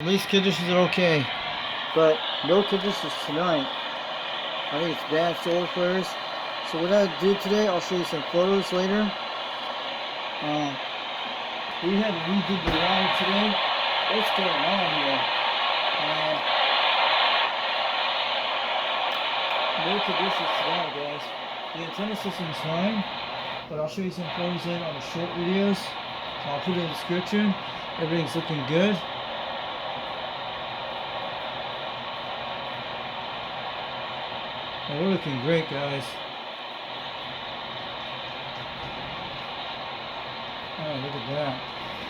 At least conditions are okay, but no conditions tonight. I think it's bad solar flares. So what I did today, I'll show you some photos later. We had redid the router today. What's going on here? No conditions tonight, guys. The antenna system's fine, but I'll show you some photos later on the short videos. So I'll put it in the description. Everything's looking good. And we're looking great, guys. Oh, look at that.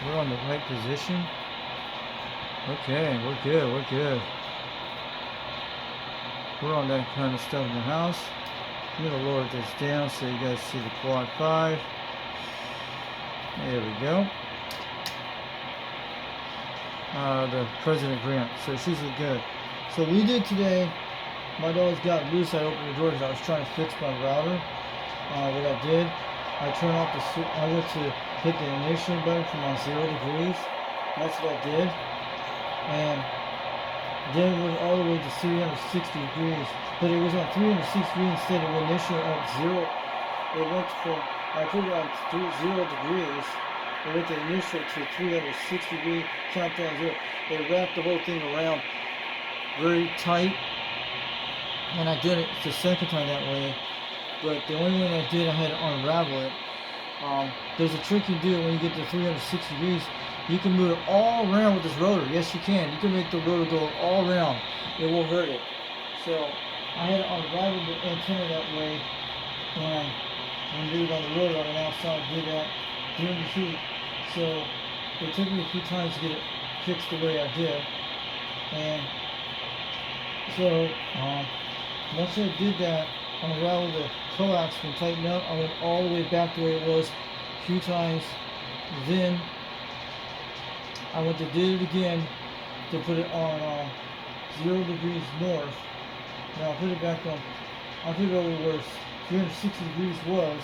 We're on the right position. Okay, we're good, we're good. We're on that kind of stuff in the house. I'm going to lower this down so you guys see the quad 5. There we go. The President Grant. So she's good. So we did today. My dogs got loose. I opened the door because I was trying to fix my router. What I did, I turned off the. I went to hit the ignition button from on 0 degrees. That's what I did, and then it went all the way to 360 degrees. But it was on 360 degrees instead of initial at 0. It went from, I put it on 0 degrees. It went the initial to 360 degree countdown 0. It wrapped the whole thing around very tight. And I did it the second time that way, but the only one I did, I had to unravel it. There's a trick you do when you get to 360 degrees. You can move it all around with this rotor. Yes, you can. You can make the rotor go all around. It won't hurt it. So I had to unravel the antenna that way when I did it on the rotor on the outside. Did that during the heat. So it took me a few times to get it fixed the way I did. And so once I did that, unraveled the coax and tightened up, I went all the way back the way it was a few times. Then I went to do it again to put it on 0 degrees north. Now I'll put it back on, I'll put it over where 360 degrees was,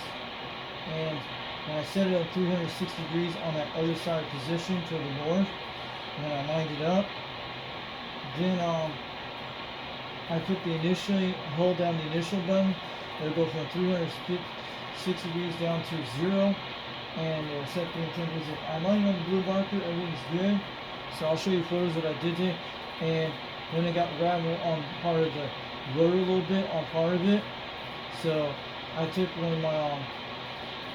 and when I set it at 360 degrees on that other side position to the north, and then I lined it up. Then I put the hold down the initial button. It'll go from 360 degrees down to 0, and it'll set the antenna. I'm running on the blue marker, everything's good. So I'll show you photos that I did it. And then I got ravel on part of the rotor a little bit, on part of it. So I took one of my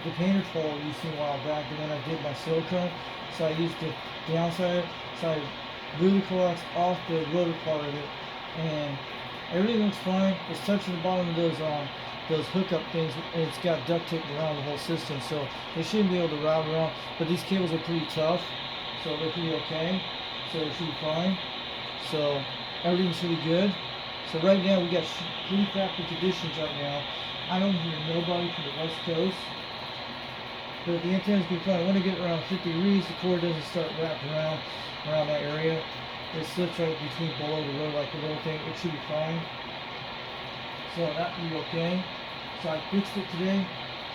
the painter tool I used a while back, and then I did my silicone. So I used the downside, so I blew the coax off the rotor part of it, and everything looks fine. It's touching the bottom of those hookup things, and it's got duct tape around the whole system, so they shouldn't be able to route around. But these cables are pretty tough, so they're pretty okay. So it should be fine. So everything's pretty good. So right now we got pretty crappy conditions right now. I don't hear nobody from the West Coast, but the antenna's be fine. I want to get around 50 degrees. The cord doesn't start wrapping around that area. It slips right between below the rotor like a little thing. It should be fine. So that will be okay. So I fixed it today.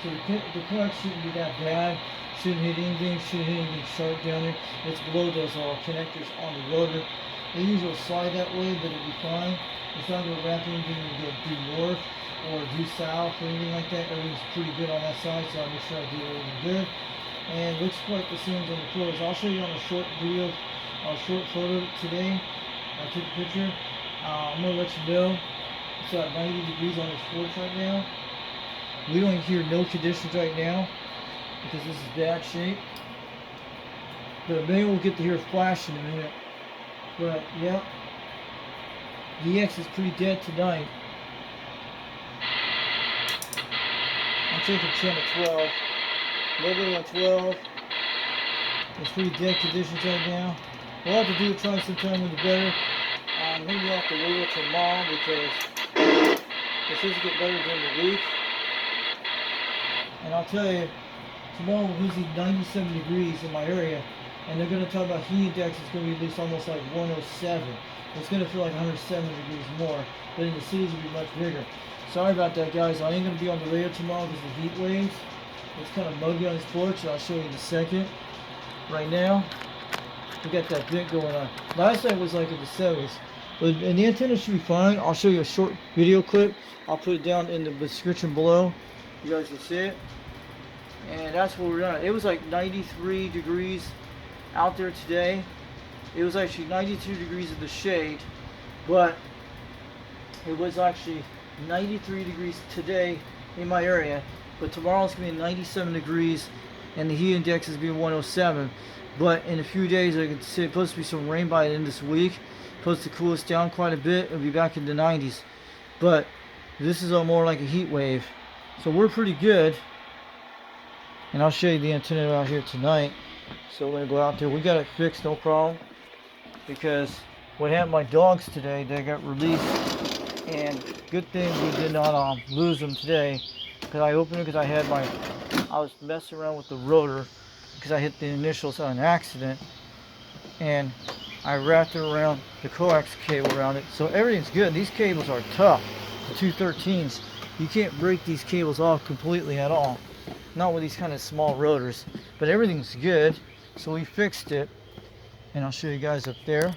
So the coax shouldn't be that bad. Shouldn't hit anything. Shouldn't hit anything sharp down there. It's below those connectors on the rotor. They usually slide that way, but it'll be fine. It's not going to wrap anything and go due north or due south or anything like that. Everything's pretty good on that side, so I'll make sure I do everything good. And looks like the same on the photos. I'll show you on a short video. A short photo today. I took a picture. I'm going to let you know it's at 90 degrees on this porch right now. We don't hear no conditions right now because this is bad shape. But maybe we'll get to hear flash in a minute. But yeah, the X is pretty dead tonight. I'm taking 10 to 12. Nobody on 12. It's pretty dead conditions right now. We'll have to do it try sometime when the better. Maybe I'll have to wait until tomorrow because it's supposed to get better during the week. And I'll tell you, tomorrow we'll visit 97 degrees in my area, and they're going to talk about heat index. It's going to be at least almost like 107. It's going to feel like 107 degrees more, but in the cities it'll be much bigger. Sorry about that, guys. I ain't going to be on the radio tomorrow because of the heat waves. It's kind of muggy on this porch, and I'll show you in a second. Right now, We got that bit going on. Last night was like in the 70s. But, and the antenna should be fine. I'll show you a short video clip. I'll put it down in the description below. You guys can see it. And that's where we're at. It was like 93 degrees out there today. It was actually 92 degrees in the shade, but it was actually 93 degrees today in my area. But tomorrow it's going to be 97 degrees and the heat index is going to be 107. But in a few days, I can see it's supposed to be some rain by the end of this week. Supposed to cool us down quite a bit. It'll be back in the 90s. But this is more like a heat wave. So we're pretty good. And I'll show you the antenna out here tonight. So we're going to go out there. We got it fixed, no problem. Because what happened to my dogs today, they got released. And good thing we did not lose them today. Because I opened it because I was messing around with the rotor. Because I hit the initials on an accident. And I wrapped it around the coax cable around it. So everything's good. These cables are tough. The 213s. You can't break these cables off completely at all. Not with these kind of small rotors. But everything's good. So we fixed it. And I'll show you guys up there.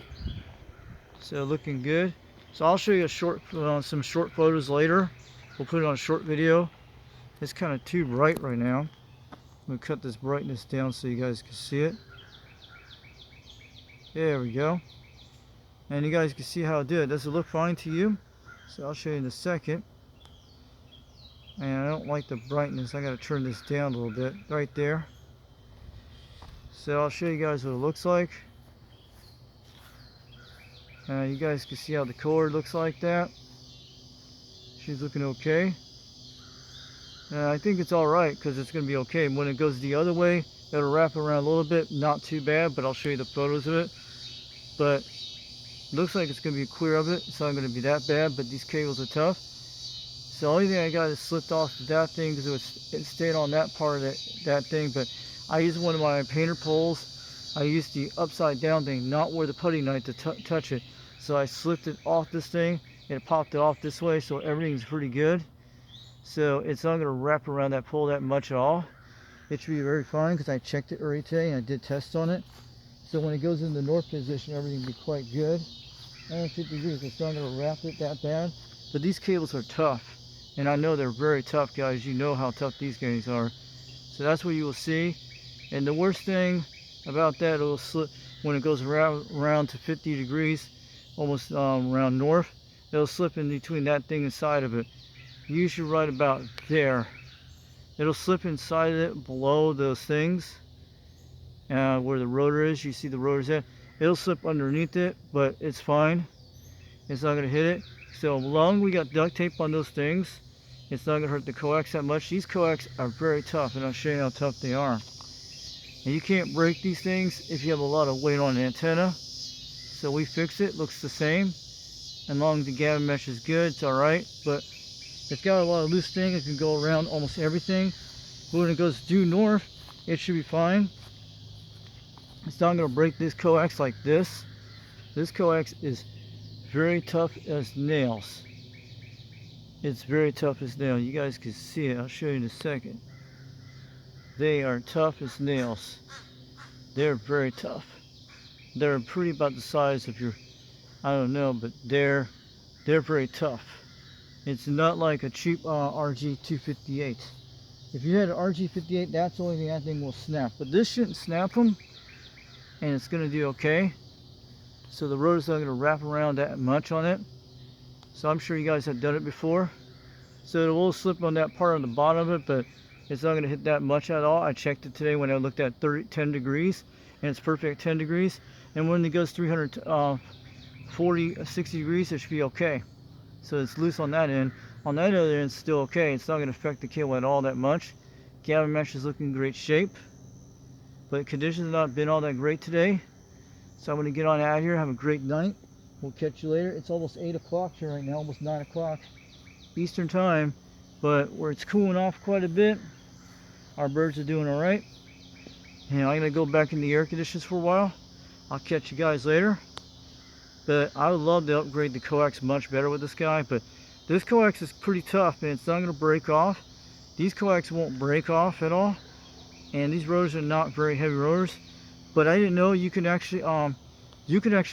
So looking good. So I'll show you some short photos later. We'll put it on a short video. It's kind of too bright right now. I'm going to cut this brightness down so you guys can see it. There we go. And you guys can see how it did. Does it look fine to you? So I'll show you in a second. And I don't like the brightness. I got to turn this down a little bit. Right there. So I'll show you guys what it looks like. You guys can see how the cord looks like that. She's looking okay. I think it's alright because it's going to be okay. And when it goes the other way, it'll wrap around a little bit. Not too bad, but I'll show you the photos of it. But it looks like it's going to be clear of it. It's not going to be that bad, but these cables are tough. So the only thing I got is slipped off that thing because it stayed on that part of that thing. But I used one of my painter poles. I used the upside down thing, not where the putty knife to touch it. So I slipped it off this thing and it popped it off this way. So everything's pretty good. So it's not going to wrap around that pole that much at all. It should be very fine because I checked it early today and I did tests on it. So when it goes in the north position, everything will be quite good. 150 degrees, it's not going to wrap it that bad. But these cables are tough. And I know they're very tough, guys. You know how tough these guys are. So that's what you will see. And the worst thing about that, it'll slip when it goes around to 50 degrees, almost around north. It'll slip in between that thing inside of it. Usually right about there. It'll slip inside of it below those things where the rotor is. You see the rotor's at. It'll slip underneath it, but it's fine. It's not going to hit it. So long we got duct tape on those things, it's not going to hurt the coax that much. These coax are very tough, and I'll show you how tough they are. And you can't break these things if you have a lot of weight on the antenna. So we fix it. Looks the same. As long as the gathering mesh is good, it's alright. But it's got a lot of loose things. It can go around almost everything. But when it goes due north, it should be fine. It's not going to break this coax like this. This coax is very tough as nails. It's very tough as nails. You guys can see it. I'll show you in a second. They are tough as nails. They're very tough. They're pretty about the size of your, I don't know, but they're very tough. It's not like a cheap RG258. If you had an RG58, that's the only thing that thing will snap. But this shouldn't snap them, and it's going to do okay. So the rotor's not going to wrap around that much on it. So I'm sure you guys have done it before. So it will slip on that part on the bottom of it, but it's not going to hit that much at all. I checked it today when I looked at 10 degrees, and it's perfect 10 degrees. And when it goes 60 degrees, it should be okay. So it's loose on that end. On that other end, it's still okay. It's not going to affect the cable at all that much. Gathering mesh is looking in great shape. But conditions have not been all that great today. So I'm going to get on out of here. Have a great night. We'll catch you later. It's almost 8 o'clock here right now, almost 9 o'clock Eastern time. But where it's cooling off quite a bit, our birds are doing all right. And I'm going to go back in the air conditions for a while. I'll catch you guys later. But I would love to upgrade the coax much better with this guy. But this coax is pretty tough, and it's not going to break off. These coax won't break off at all. And these rotors are not very heavy rotors. But I didn't know you can actually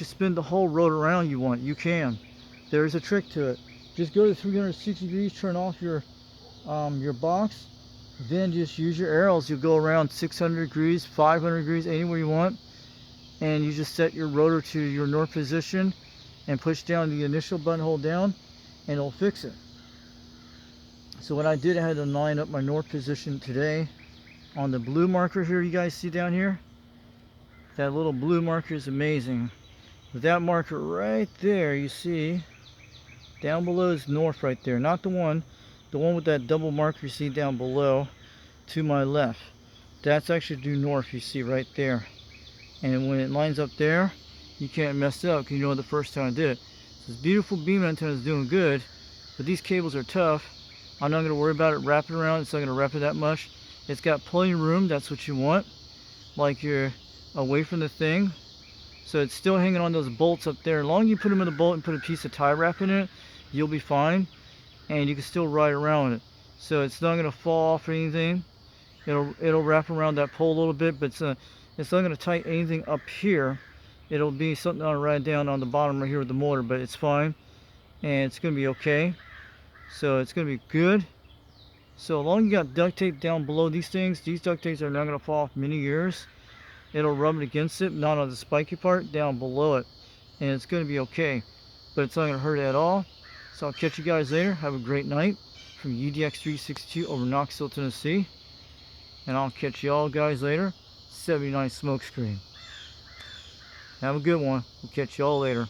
spin the whole rotor around you want. You can. There's a trick to it. Just go to 360 degrees, turn off your box, then just use your arrows. You'll go around 600 degrees, 500 degrees, anywhere you want, and you just set your rotor to your north position and push down the initial button, hold down, and it'll fix it. So what I did, I had to line up my north position today on the blue marker here. You guys see down here? That little blue marker is amazing. With that marker right there, you see, down below is north right there. Not the one with that double marker you see down below to my left. That's actually due north, you see right there. And when it lines up there, you can't mess it up because you know the first time I did it. So this beautiful beam antenna is doing good, but these cables are tough. I'm not going to worry about it wrapping around. It's not going to wrap it that much. It's got plenty of room. That's what you want. Like you're away from the thing. So it's still hanging on those bolts up there. As long as you put them in the bolt and put a piece of tie wrap in it, you'll be fine. And you can still ride around it. So it's not going to fall off or anything. It'll wrap around that pole a little bit, but it's not going to tighten anything up here. It'll be something I'll ride down on the bottom right here with the motor, but it's fine. And it's going to be okay. So it's going to be good. So as long as you got duct tape down below these things, these duct tapes are not going to fall off many years. It'll rub it against it, not on the spiky part, down below it. And it's going to be okay. But it's not going to hurt at all. So I'll catch you guys later. Have a great night from UDX362 over Knoxville, Tennessee. And I'll catch you all guys later. 79 Smokescreen. Have a good one. We'll catch you all later.